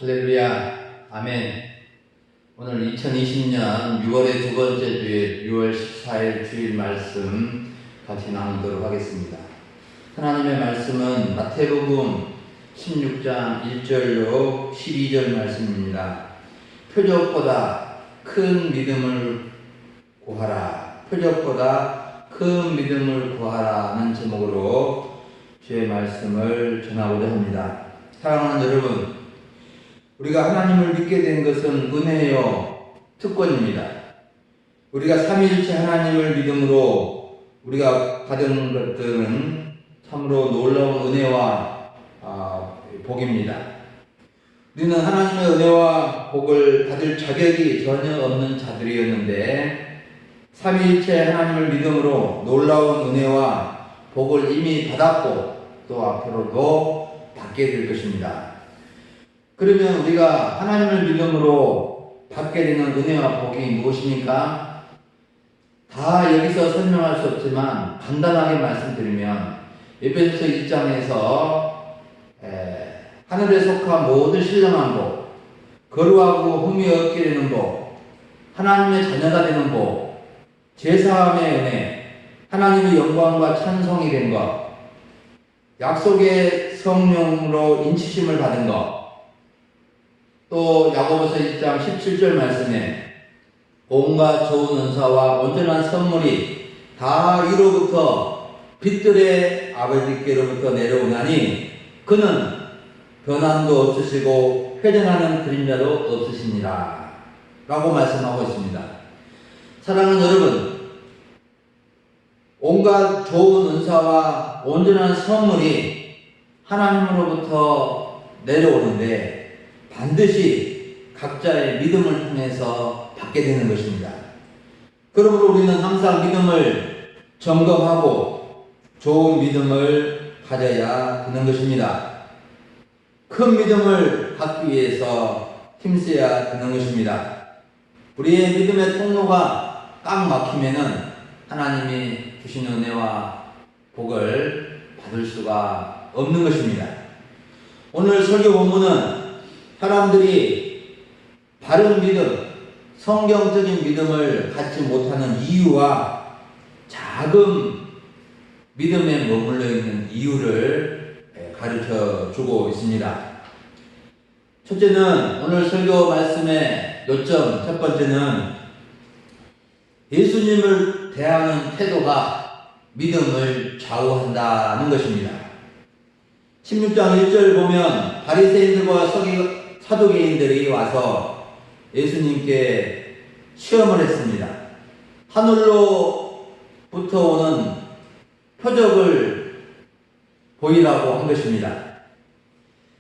할렐루야, 아멘. 오늘 2020년 6월의 두 번째 주일, 6월 14일 주일 말씀 같이 나누도록 하겠습니다. 하나님의 말씀은 마태복음 16장 1절로 12절 말씀입니다. 표적보다 큰 믿음을 구하라. 표적보다 큰 믿음을 구하라는 제목으로 주의 말씀을 전하고자 합니다. 사랑하는 여러분, 우리가 하나님을 믿게 된 것은 은혜요 특권입니다. 우리가 삼위일체 하나님을 믿음으로 우리가 받은 것들은 참으로 놀라운 은혜와 복입니다. 우리는 하나님의 은혜와 복을 받을 자격이 전혀 없는 자들이었는데 삼위일체 하나님을 믿음으로 놀라운 은혜와 복을 이미 받았고 또 앞으로도 받게 될 것입니다. 그러면 우리가 하나님을 믿음으로 받게 되는 은혜와 복이 무엇입니까? 다 여기서 설명할 수 없지만 간단하게 말씀드리면 에베소서 1장에서 하늘에 속한 모든 신령한 복, 거룩하고 흠이 없게 되는 복, 하나님의 자녀가 되는 복, 제사함의 은혜, 하나님의 영광과 찬송이 된 것, 약속의 성령으로 인치심을 받은 것, 또 야고보서 1장 17절 말씀에 온갖 좋은 은사와 온전한 선물이 다 이로부터 빛들의 아버지께로부터 내려오나니 그는 변함도 없으시고 회전하는 그림자도 없으시니라 라고 말씀하고 있습니다. 사랑하는 여러분, 온갖 좋은 은사와 온전한 선물이 하나님으로부터 내려오는데 반드시 각자의 믿음을 통해서 받게 되는 것입니다. 그러므로 우리는 항상 믿음을 점검하고 좋은 믿음을 가져야 되는 것입니다. 큰 믿음을 갖기 위해서 힘써야 되는 것입니다. 우리의 믿음의 통로가 꽉 막히면은 하나님이 주시는 은혜와 복을 받을 수가 없는 것입니다. 오늘 설교 본문은 사람들이 바른 믿음, 성경적인 믿음을 갖지 못하는 이유와 작은 믿음에 머물러 있는 이유를 가르쳐 주고 있습니다. 첫째는 오늘 설교 말씀의 요점, 첫 번째는 예수님을 대하는 태도가 믿음을 좌우한다는 것입니다. 16장 1절 보면 바리새인들과 사두개인들이 와서 예수님께 시험을 했습니다. 하늘로부터 오는 표적을 보이라고 한 것입니다.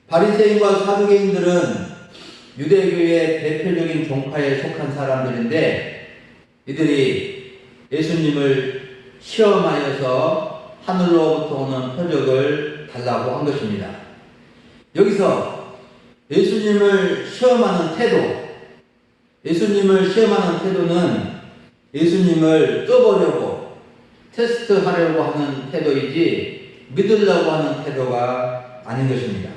바리새인과 사두개인들은 유대교의 대표적인 종파에 속한 사람들인데 이들이 예수님을 시험하여서 하늘로부터 오는 표적을 달라고 한 것입니다. 여기서 예수님을 시험하는 태도는 예수님을 떠보려고 테스트하려고 하는 태도이지 믿으려고 하는 태도가 아닌 것입니다.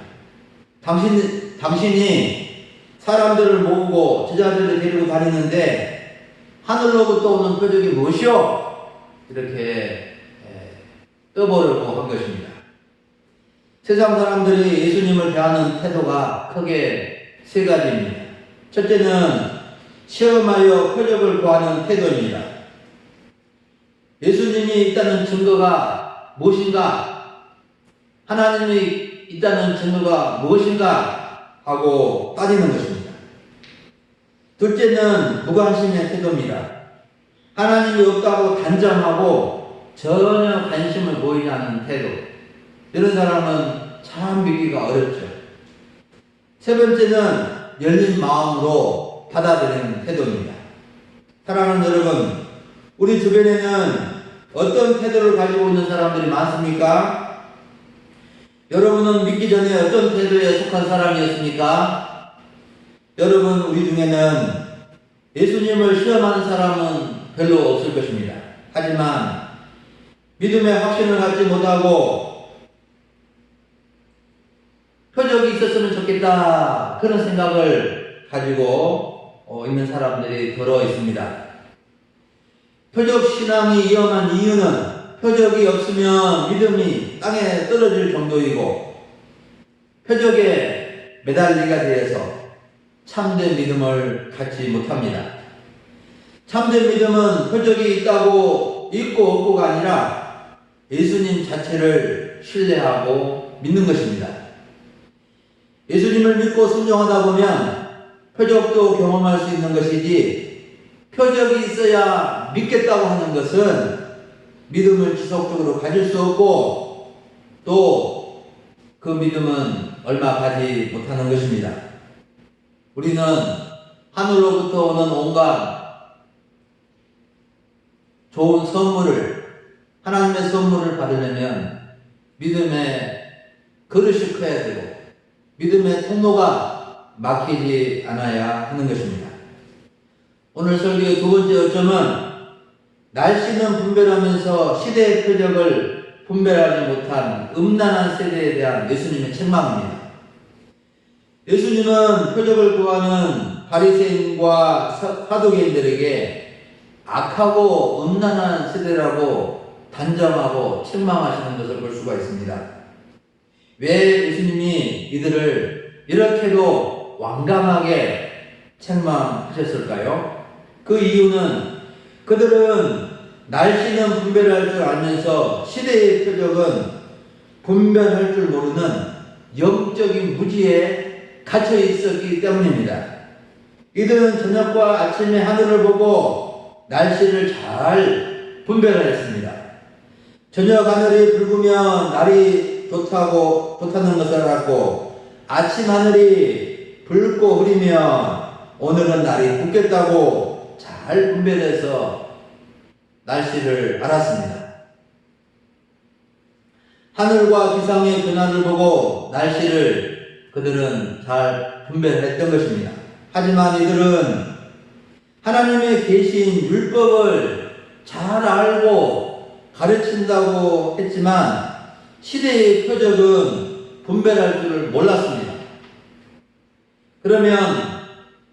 당신이 사람들을 모으고 제자들을 데리고 다니는데 하늘로부터 오는 표적이 무엇이요? 이렇게 떠보려고 한 것입니다. 세상 사람들이 예수님을 대하는 태도가 크게 세 가지입니다. 첫째는 시험하여 표적을 구하는 태도입니다. 예수님이 있다는 증거가 무엇인가? 하나님이 있다는 증거가 무엇인가? 하고 따지는 것입니다. 둘째는 무관심의 태도입니다. 하나님이 없다고 단정하고 전혀 관심을 보이지 않는 태도. 이런 사람은 참 믿기가 어렵죠. 세 번째는 열린 마음으로 받아들이는 태도입니다. 사랑하는 여러분, 우리 주변에는 어떤 태도를 가지고 있는 사람들이 많습니까? 여러분은 믿기 전에 어떤 태도에 속한 사람이었습니까? 여러분, 우리 중에는 예수님을 시험하는 사람은 별로 없을 것입니다. 하지만 믿음의 확신을 갖지 못하고 표적이 있었으면 좋겠다. 그런 생각을 가지고 있는 사람들이 더러 있습니다. 표적 신앙이 위험한 이유는 표적이 없으면 믿음이 땅에 떨어질 정도이고 표적에 매달리게 되어서 참된 믿음을 갖지 못합니다. 참된 믿음은 표적이 있다고 있고 없고가 아니라 예수님 자체를 신뢰하고 믿는 것입니다. 예수님을 믿고 순종하다 보면 표적도 경험할 수 있는 것이지 표적이 있어야 믿겠다고 하는 것은 믿음을 지속적으로 가질 수 없고 또 그 믿음은 얼마 가지 못하는 것입니다. 우리는 하늘로부터 오는 온갖 좋은 선물을, 하나님의 선물을 받으려면 믿음의 그릇이 커야 되고 믿음의 통로가 막히지 않아야 하는 것입니다. 오늘 설교의 두 번째 요점은 날씨는 분별하면서 시대의 표적을 분별하지 못한 음란한 세대에 대한 예수님의 책망입니다. 예수님은 표적을 구하는 바리새인과 사두개인들에게 악하고 음란한 세대라고 단정하고 책망하시는 것을 볼 수가 있습니다. 왜 예수님이 이들을 이렇게도 완강하게 책망하셨을까요? 그 이유는 그들은 날씨는 분별할 줄 알면서 시대의 표적은 분별할 줄 모르는 영적인 무지에 갇혀 있었기 때문입니다. 이들은 저녁과 아침에 하늘을 보고 날씨를 잘 분별하였습니다. 저녁 하늘이 붉으면 날이 좋다는 것을 알았고 아침 하늘이 붉고 흐리면 오늘은 날이 붓겠다고 잘 분별해서 날씨를 알았습니다. 하늘과 기상의 변화를 보고 날씨를 그들은 잘 분별했던 것입니다. 하지만 이들은 하나님의 계신 율법을 잘 알고 가르친다고 했지만 시대의 표적은 분별할 줄을 몰랐습니다. 그러면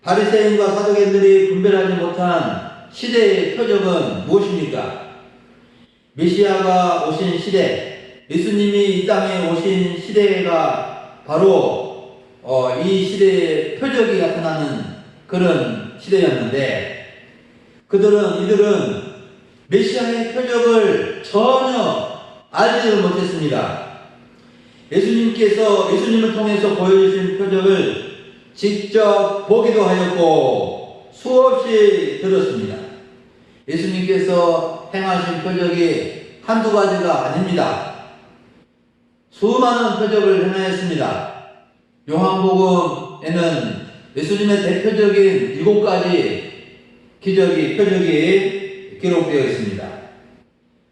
바리새인과 사두개인들이 분별하지 못한 시대의 표적은 무엇입니까? 메시아가 오신 시대, 예수님이 이 땅에 오신 시대가 바로 이 시대의 표적이 나타나는 그런 시대였는데 이들은 메시아의 표적을 전혀 알지를 못했습니다. 예수님을 통해서 보여주신 표적을 직접 보기도 하였고 수없이 들었습니다. 예수님께서 행하신 표적이 한두 가지가 아닙니다. 수많은 표적을 행하였습니다. 요한복음에는 예수님의 대표적인 7가지 표적이 기록되어 있습니다.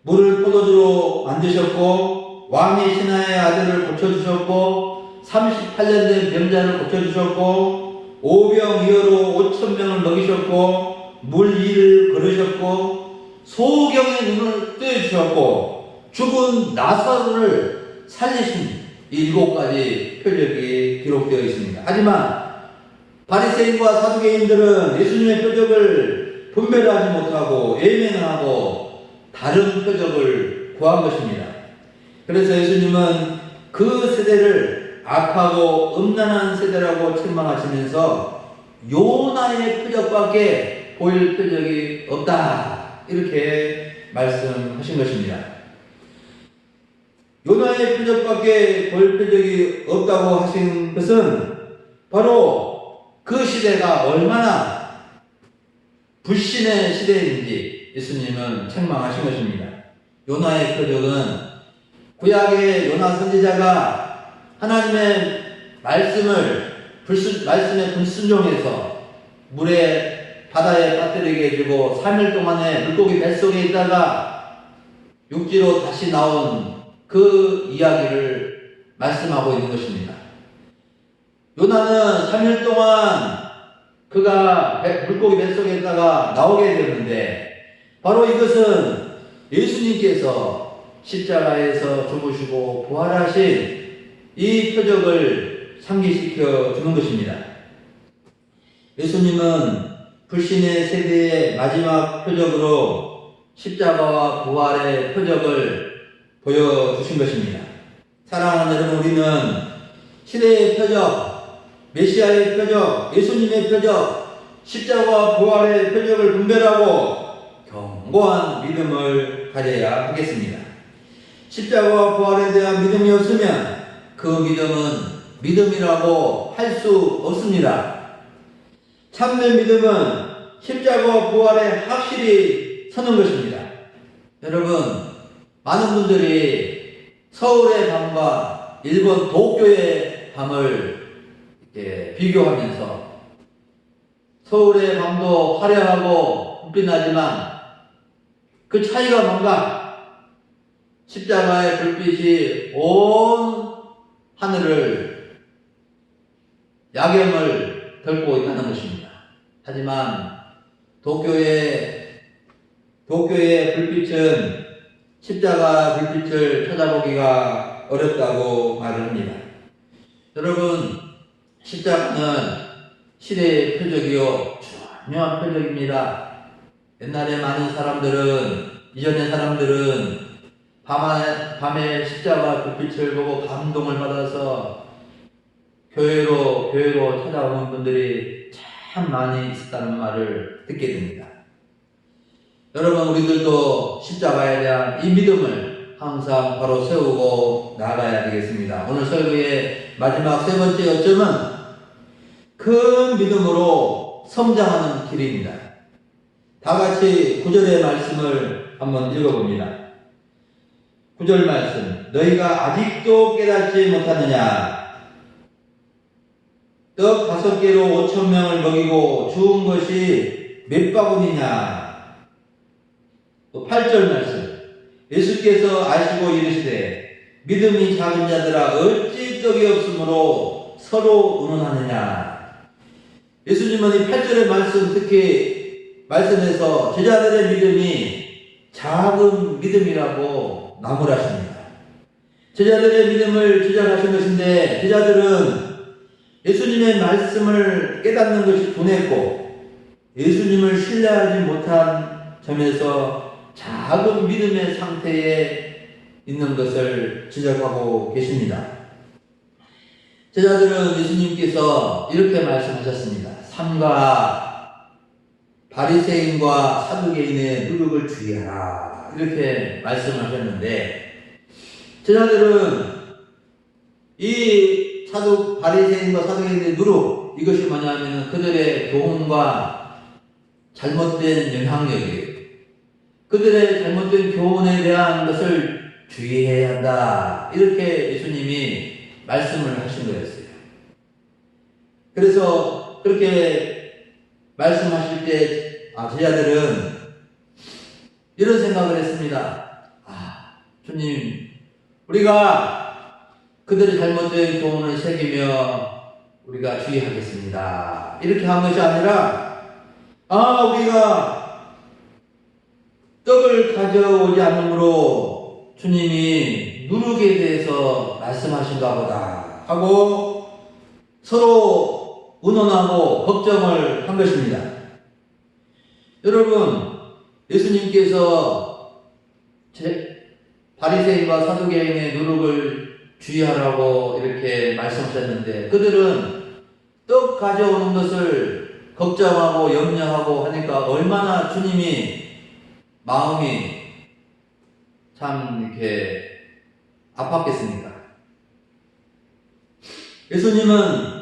물을 포도주로 만드셨고 왕의 신하의 아들을 고쳐주셨고 38년 된 병자를 고쳐주셨고 오병이어로 5,000명을 먹이셨고 물 위를 걸으셨고 소경의 눈을 뜨여주셨고 죽은 나사로를 살리신 이 7가지 표적이 기록되어 있습니다. 하지만 바리새인과 사두개인들은 예수님의 표적을 분별하지 못하고 예민하고 다른 표적을 구한 것입니다. 그래서 예수님은 그 세대를 악하고 음란한 세대라고 책망하시면서 요나의 표적밖에 보일 표적이 없다 이렇게 말씀하신 것입니다. 요나의 표적밖에 보일 표적이 없다고 하신 것은 바로 그 시대가 얼마나 불신의 시대인지 예수님은 책망하신 것입니다. 요나의 표적은 구약의 요나 선지자가 하나님의 말씀에 불순종해서 바다에 빠뜨리게 해주고 3일 동안에 물고기 뱃속에 있다가 육지로 다시 나온 그 이야기를 말씀하고 있는 것입니다. 요나는 3일 동안 그가 물고기 뱃속에 있다가 나오게 되었는데 바로 이것은 예수님께서 십자가에서 죽으시고 부활하신 이 표적을 상기시켜 주는 것입니다. 예수님은 불신의 세대의 마지막 표적으로 십자가와 부활의 표적을 보여주신 것입니다. 사랑하는 여러분, 우리는 시대의 표적, 메시아의 표적, 예수님의 표적, 십자가와 부활의 표적을 분별하고 견고한 믿음을 가져야 하겠습니다. 십자가와 부활에 대한 믿음이 없으면 그 믿음은 믿음이라고 할 수 없습니다. 참된 믿음은 십자가와 부활에 확실히 서는 것입니다. 여러분, 많은 분들이 서울의 밤과 일본 도쿄의 밤을 이렇게 비교하면서 서울의 밤도 화려하고 햇빛 나지만 그 차이가 뭔가? 십자가의 불빛이 온 하늘을 야경을 덮고 있다는 것입니다. 하지만 도쿄의 불빛은 십자가 불빛을 찾아보기가 어렵다고 말을 합니다. 여러분, 십자가는 시대의 표적이요 중요한 표적입니다. 옛날에 많은 사람들은, 이전의 사람들은 밤에 십자가 불빛을 보고 감동을 받아서 교회로 찾아오는 분들이 참 많이 있었다는 말을 듣게 됩니다. 여러분, 우리들도 십자가에 대한 이 믿음을 항상 바로 세우고 나가야 되겠습니다. 오늘 설교의 마지막 세 번째 요점은 큰 믿음으로 성장하는 길입니다. 다 같이 9절의 말씀을 한번 읽어봅니다. 9절 말씀. 너희가 아직도 깨닫지 못하느냐? 떡 5개로 5,000명을 먹이고 주운 것이 몇 바구니냐? 또 8절 말씀. 예수께서 아시고 이르시되 믿음이 작은 자들아 어찌 떡이 없으므로 서로 의논하느냐? 예수님은 이 8절의 말씀, 특히 말씀에서 제자들의 믿음이 작은 믿음이라고 나무라십니다. 제자들의 믿음을 주장하신 것인데 제자들은 예수님의 말씀을 깨닫는 것이 둔했고 예수님을 신뢰하지 못한 점에서 작은 믿음의 상태에 있는 것을 지적하고 계십니다. 제자들은 예수님께서 이렇게 말씀하셨습니다. 삼가 바리새인과 사두개인의 누룩을 주의하라. 이렇게 말씀하셨는데 제자들은 이 바리새인과 사두개인의 누룩, 이것이 뭐냐면 그들의 교훈과 잘못된 영향력이에요. 그들의 잘못된 교훈에 대한 것을 주의해야 한다. 이렇게 예수님이 말씀을 하신 거였어요. 그래서 그렇게 말씀하실 때 제자들은 이런 생각을 했습니다. 주님, 우리가 그들의 잘못된 교훈을 새기며 우리가 주의하겠습니다. 이렇게 한 것이 아니라 우리가 떡을 가져오지 않으므로 주님이 누룩에 대해서 말씀하신가 보다 하고 서로 의논하고 걱정을 한 것입니다. 여러분, 예수님께서 바리새인과 사두개인의 누룩을 주의하라고 이렇게 말씀하셨는데 그들은 떡 가져오는 것을 걱정하고 염려하고 하니까 얼마나 주님이 마음이 참 이렇게 아팠겠습니까? 예수님은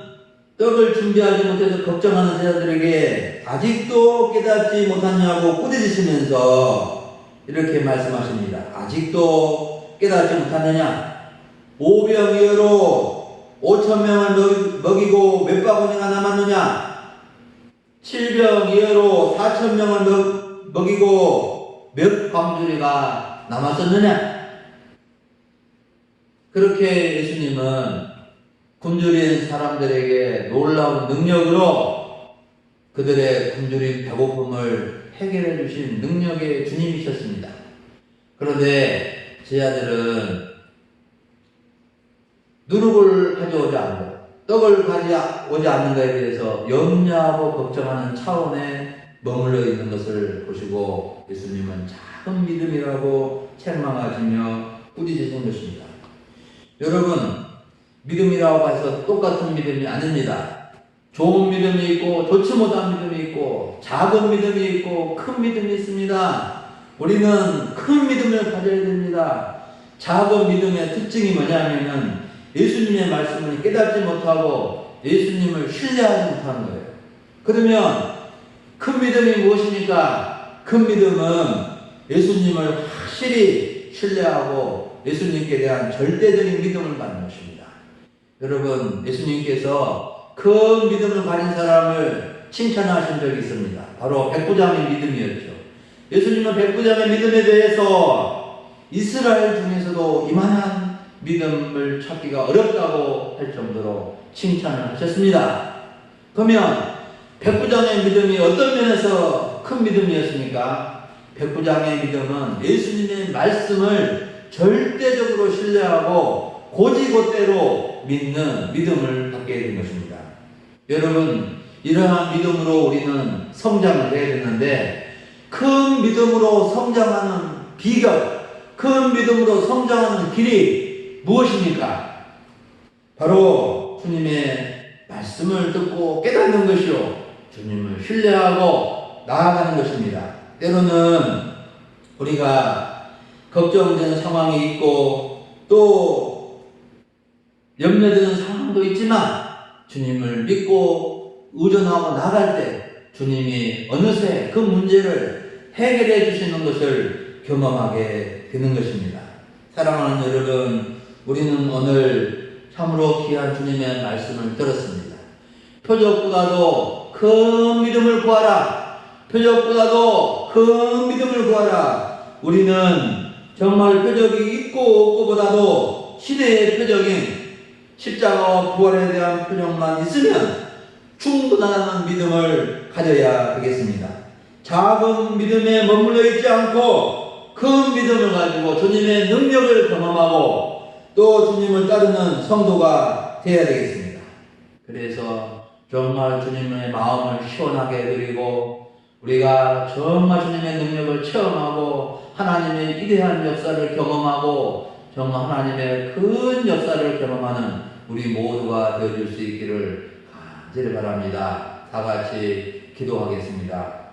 떡을 준비하지 못해서 걱정하는 제자들에게 아직도 깨닫지 못하냐고 꾸짖으시면서 이렇게 말씀하십니다. 아직도 깨닫지 못하느냐? 오병이어로 5,000명을 먹이고 몇 바구니가 남았느냐? 7병이어로 4,000명을 먹이고 몇 광주리가 남았었느냐? 그렇게 예수님은 굶주린 사람들에게 놀라운 능력으로 그들의 굶주린 배고픔을 해결해 주신 능력의 주님이셨습니다. 그런데 제자들은 누룩을 가져오지 않고 떡을 가져오지 않는 것에 대해서 염려하고 걱정하는 차원에 머물러 있는 것을 보시고 예수님은 작은 믿음이라고 책망하시며 꾸짖으신 것입니다. 여러분, 믿음이라고 해서 똑같은 믿음이 아닙니다. 좋은 믿음이 있고 좋지 못한 믿음이 있고 작은 믿음이 있고 큰 믿음이 있습니다. 우리는 큰 믿음을 가져야 됩니다. 작은 믿음의 특징이 뭐냐면은 예수님의 말씀을 깨닫지 못하고 예수님을 신뢰하지 못하는 거예요. 그러면 큰 믿음이 무엇입니까? 큰 믿음은 예수님을 확실히 신뢰하고 예수님께 대한 절대적인 믿음을 갖는 것입니다. 여러분, 예수님께서 큰 믿음을 가진 사람을 칭찬하신 적이 있습니다. 바로 백부장의 믿음이었죠. 예수님은 백부장의 믿음에 대해서 이스라엘 중에서도 이만한 믿음을 찾기가 어렵다고 할 정도로 칭찬을 하셨습니다. 그러면 백부장의 믿음이 어떤 면에서 큰 믿음이었습니까? 백부장의 믿음은 예수님의 말씀을 절대적으로 신뢰하고 곧이곧대로 믿는 믿음을 갖게 된 것입니다. 여러분, 이러한 믿음으로 우리는 성장을 해야 되는데 큰 믿음으로 성장하는 비결, 큰 믿음으로 성장하는 길이 무엇입니까? 바로 주님의 말씀을 듣고 깨닫는 것이요, 주님을 신뢰하고 나아가는 것입니다. 때로는 우리가 걱정되는 상황이 있고 또 염려되는 상황도 있지만 주님을 믿고 의존하고 나갈 때 주님이 어느새 그 문제를 해결해 주시는 것을 경험하게 되는 것입니다. 사랑하는 여러분, 우리는 오늘 참으로 귀한 주님의 말씀을 들었습니다. 표적보다도 큰 믿음을 구하라. 표적보다도 큰 믿음을 구하라. 우리는 정말 표적이 있고 없고보다도 시대의 표적인 십자가와 부활에 대한 표적만 있으면 충분한 믿음을 가져야 되겠습니다. 작은 믿음에 머물러 있지 않고 큰 믿음을 가지고 주님의 능력을 경험하고 또 주님을 따르는 성도가 되어야 되겠습니다. 그래서 정말 주님의 마음을 시원하게 해드리고 우리가 정말 주님의 능력을 체험하고 하나님의 위대한 역사를 경험하고 정말 하나님의 큰 역사를 경험하는 우리 모두가 되어줄 수 있기를 간절히 바랍니다. 다 같이 기도하겠습니다.